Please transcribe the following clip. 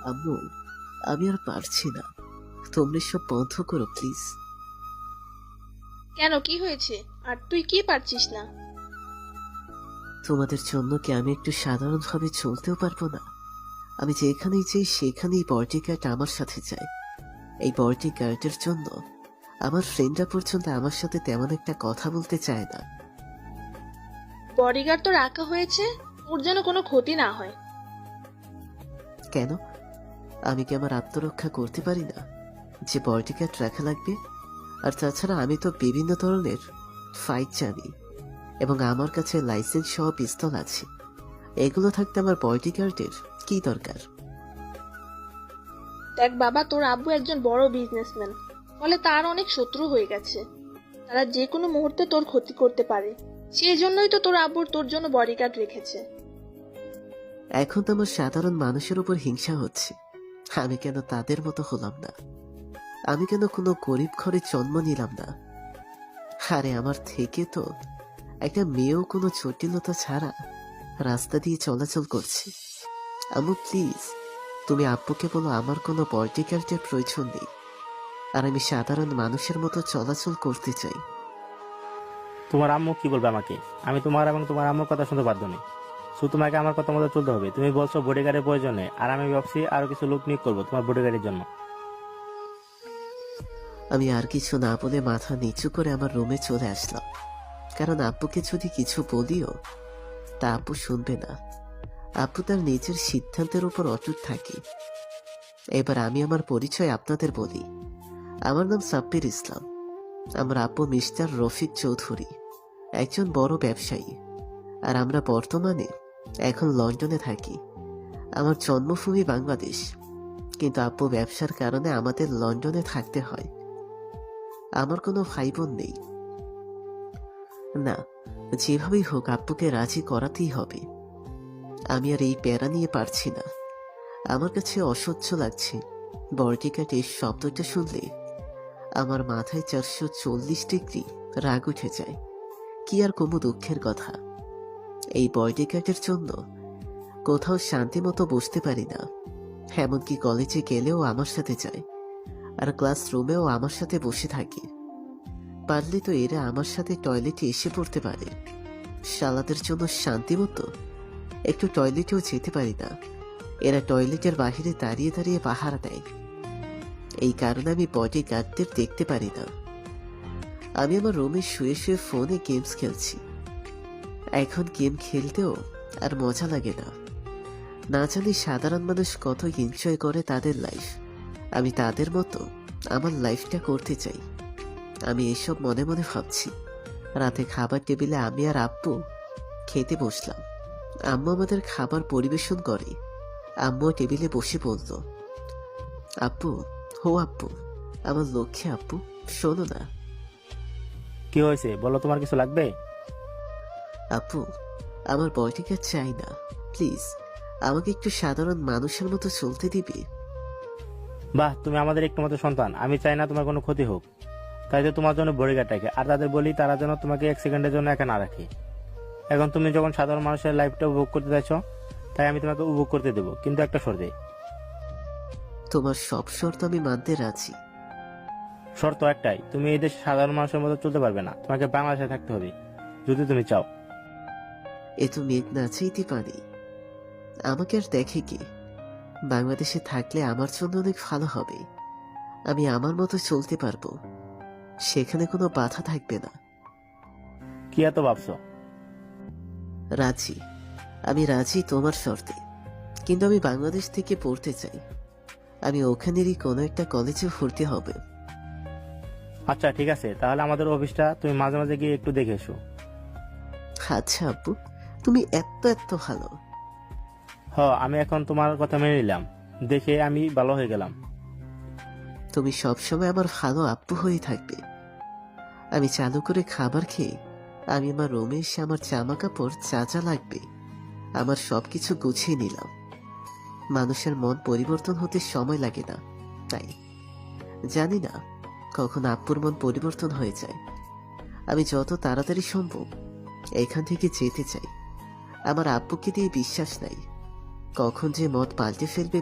আম্মু, আমি আর পারছি না। তোমরা সব বন্ধ করো প্লিজ। কেন, কি হয়েছে? আর তুই কি পারছিস না? তোমাদের জন্য কি আমি একটু সাধারণভাবে চলতেও পারবো না? আমি যেখানেই যাই সেখানেই বডিগার্ড আমার সাথে যায়। এই বডিগার্ডের জন্য আমার ফ্রেন্ডরা পর্যন্ত আমার সাথে তেমন একটা কথা বলতে চায় না। বডিগার্ড তো রাখা হয়েছে ওর যেন কোনো ক্ষতি না হয়। কেন? আমি কি আমার আত্মরক্ষা করতে পারি না যে বডিগার্ড রাখা লাগবে? আর তাছাড়া আমি তো বিভিন্ন ধরনের ফাইট জানি এবং আমার কাছে লাইসেন্স সহ পিস্তল আছে। এগুলো থাকতে আমার বডিগার্ডের কি দরকার? দেখ বাবা, তোর আব্বু একজন বড় বিজনেসম্যান, ফলে তার অনেক শত্রু হয়ে গেছে। তারা যে কোনো মুহূর্তে তোর ক্ষতি করতে পারে। সেই জন্যই তো তোর আব্বুর তোর জন্য বডিগার্ড রেখেছে। এখন তো আমার সাধারণ মানুষের উপর হিংসা হচ্ছে। আমি কেন তাদের মতো হলাম না? আমি কেন কোনো গরিব ঘরে জন্ম নিলাম না? আরে আমার থেকে তো একটা মেয়েও কোনো জটিলতা ছাড়া রাস্তা দিয়ে চলাচল করছে। আম্মু প্লিজ, তুমি আব্বুকে বলো আমার কোনো বডিগার্ডের প্রয়োজন নেই, আর আমি সাধারণ মানুষের মতো চলাচল করতে চাই। তোমার আম্মু কি বলবে আমাকে? আমি তোমার এবং তোমার আম্মুর কথা শুনতে বাধ্য নই। শুধু তোমাকে আমার কথা মতো চলতে হবে। তুমি বলছো বডিগার্ডের প্রয়োজন নেই, আর আমি ভাবছি আরো কিছু লোক নিয়োগ করবো তোমার বডিগার্ডের জন্য। আমি আর কিছু না বলে মাথা নিচু করে আমার রুমে চলে আসলাম, কারণ আব্বুকে যদি কিছু বলিও তা আব্বু শুনবে না। আব্বু তার নিজের সিদ্ধান্তের উপর অটুট থাকে। এবার আমি আমার পরিচয় আপনাদের বলি। আমার নাম সাব্বির ইসলাম। আমার আব্বু মিস্টার রফিক চৌধুরী, একজন বড় ব্যবসায়ী, আর আমরা বর্তমানে এখন লন্ডনে থাকি। আমার জন্মভূমি বাংলাদেশ, কিন্তু আব্বু ব্যবসার কারণে আমাদের লন্ডনে থাকতে হয়। আমার কোনো ভাই বোন নেই। না, যেভাবেই হোক আব্বুকে রাজি করাতেই হবে। আমি আর এই প্যারা নিয়ে পারছি না। আমার কাছে অসহ্য লাগছে। বডিগার্ড এই শব্দটা শুনলে আমার মাথায় 440 ডিগ্রি রাগ উঠে যায়। কি আর কমু দুঃখের কথা। এই বডিগার্ডের জন্য কোথাও শান্তি মতো বসতে পারি না। এমনকি কলেজে গেলেও আমার সাথে যায়, আর ক্লাসরুমেও আমার সাথে বসে থাকে। পারলে তো এরা আমার সাথে টয়লেটে এসে পড়তে পারে। শালাদের জন্য শান্তি মতো একটু টয়লেটেও যেতে পারি না। এরা টয়লেটের বাহিরে দাঁড়িয়ে দাঁড়িয়ে পাহারা দেয়। এই কারণে আমি বডিগার্ডদের দেখতে পারি না। আমি আমার রুমে শুয়ে শুয়ে ফোনে গেমস খেলছি। এখন গেম খেলতেও আর মজা লাগে না। না জানি সাধারণ মানুষ কত এনজয় করে তাদের লাইফ। আমি তাদের মতো আমার লাইফটা করতে চাই। আমি এসব মনে মনে ভাবছি। রাতে খাবার টেবিলে আমি আর আব্বু খেতে বসলাম। আম্মু আমাদের খাবার পরিবেশন করে। আম্মু টেবিলে বসে বলল, আব্বু, হো আব্বু, আমার লক্ষ্যে আব্বু, শোনো না। কি হয়েছে বলো, তোমার কিছু লাগবে? আব্বু, আমার বডিগার্ড চাই না, প্লিজ। আমাকে একটু সাধারণ মানুষের মতো চলতে দিবি? বাহ, তুমি আমাদের একটু মতো সন্তান। আমি চাই না তোমার কোনো ক্ষতি হোক, তাই তো তোমার জন্য বডিগার্ড রাখে। আর তাদের বলি তারা যেন তোমাকে এক সেকেন্ডের জন্য একা না রাখে। এখন তুমি যখন সাধারণ মানুষের লাইফটা উপভোগ করতে চাইছো, তাই আমি তোমাকে উপভোগ করতে দেবো, কিন্তু একটা শর্তে। তোমার সব শর্ত আমি মানতে রাজি। শর্ত একটাই, তুমি এই দেশে সাধারণ মানুষের মতো চলতে পারবে না। তোমাকে বাংলাদেশে থাকতে হবে যদি তুমি চাও। এ তো মেঘ না চাইতে পারি। আমাকে আর দেখে কি? বাংলাদেশে থাকলে আমার জন্য অনেক ভালো হবে। আমি আমার মতো চলতে পারবো। সেখানে কোনো বাধা থাকবে না। কি এত ভাবছো? রাজি, আমি রাজি তোমার শর্তে। কিন্তু আমি বাংলাদেশ থেকে পড়তে চাই। আমি ওখানেরই কোনো একটা কলেজে ভর্তি হবে। আচ্ছা ঠিক আছে, তাহলে আমাদের অফিসটা তুমি মাঝে মাঝে গিয়ে একটু দেখে এসো। আচ্ছা আব্বু, তুমি এত এত ভালো। আমি এখন তোমার কথা মেনে নিলাম, দেখে আমি ভালো হয়ে গেলাম। তুমি সবসময় আমার ভালো আব্বু হয়ে থাকবে। আমি চালু করে খাবার খেয়ে আমি আমার রুমে এসে আমার জামা কাপড় যা যা লাগবে আমার সবকিছু গুছিয়ে নিলাম। মানুষের মন পরিবর্তন হতে সময় লাগে না, তাই জানি না কখন আব্বুর মন পরিবর্তন হয়ে যায়। আমি যত তাড়াতাড়ি সম্ভব এখান থেকে যেতে চাই। আমার আব্বুকে দিয়ে বিশ্বাস নাই কখন যে মত পাল্টে ফেলবে